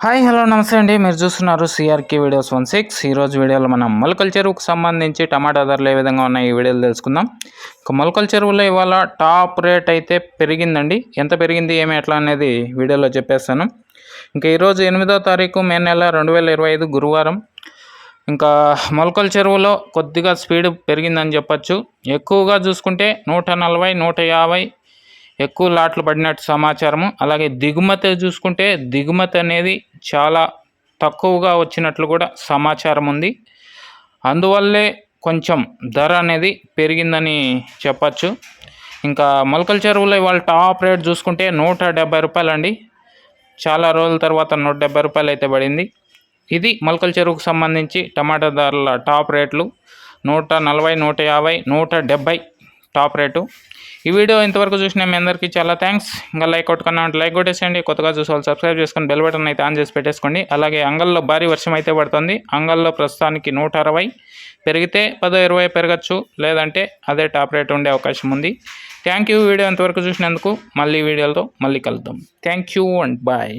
Hi hello నమస్తే అండి. మీరు చూస్తున్నారు సిఆర్కే వీడియోస్ 16. ఈరోజు వీడియోలో మనం మొలకల చెరువుకు సంబంధించి టమాటా ధరలు ఏ విధంగా ఉన్నాయి ఈ వీడియోలో తెలుసుకుందాం. ఇక మొలకల చెరువులో ఇవాళ టాప్ రేట్ అయితే పెరిగిందండి. ఎంత పెరిగింది ఏమి ఎట్లా అనేది వీడియోలో చెప్పేస్తాను. ఇంకా ఈరోజు 8వ తారీఖు మే నెల 2025 గురువారం. ఇంకా మొలకల చెరువులో కొద్దిగా స్పీడ్ పెరిగిందని చెప్పచ్చు. ఎక్కువగా చూసుకుంటే 140, 150 ఎక్కువ లాట్లు పడినట్టు సమాచారము. అలాగే దిగుమతి చూసుకుంటే దిగుమతి అనేది చాలా తక్కువగా వచ్చినట్లు కూడా సమాచారం ఉంది. అందువల్లే కొంచెం ధర అనేది పెరిగిందని చెప్పచ్చు. ఇంకా మొలకల చెరువులో ఇవాళ టాప్ రేట్ చూసుకుంటే 170 రూపాయలు అండి. చాలా రోజుల తర్వాత 170 రూపాయలు అయితే పడింది. ఇది మొలకల చెరువుకు సంబంధించి టమాటా ధరల టాప్ రేట్లు 140, 150, 170 టాప్ రేటు. ఈ వీడియో ఇంతవరకు చూసిన మీ అందరికీ చాలా థ్యాంక్స్. ఇంకా లైక్ కొట్టుకున్నా అంటే లైక్ కొట్టేసేయండి. కొత్తగా చూసే వాళ్ళు సబ్స్క్రైబ్ చేసుకొని బెల్ బటన్ అయితే ఆన్ చేసి పెట్టేసుకోండి. అలాగే అంగల్లో భారీ వర్షం అయితే పడుతుంది. అంగల్లో ప్రస్తుతానికి 160, పెరిగితే 10-20 పెరగచ్చు, లేదంటే అదే టాప్ రేట్ ఉండే అవకాశం ఉంది. థ్యాంక్ యూ వీడియో ఇంతవరకు చూసినందుకు. మళ్ళీ వీడియోలతో మళ్ళీ కలుద్దాం. Thank you and bye.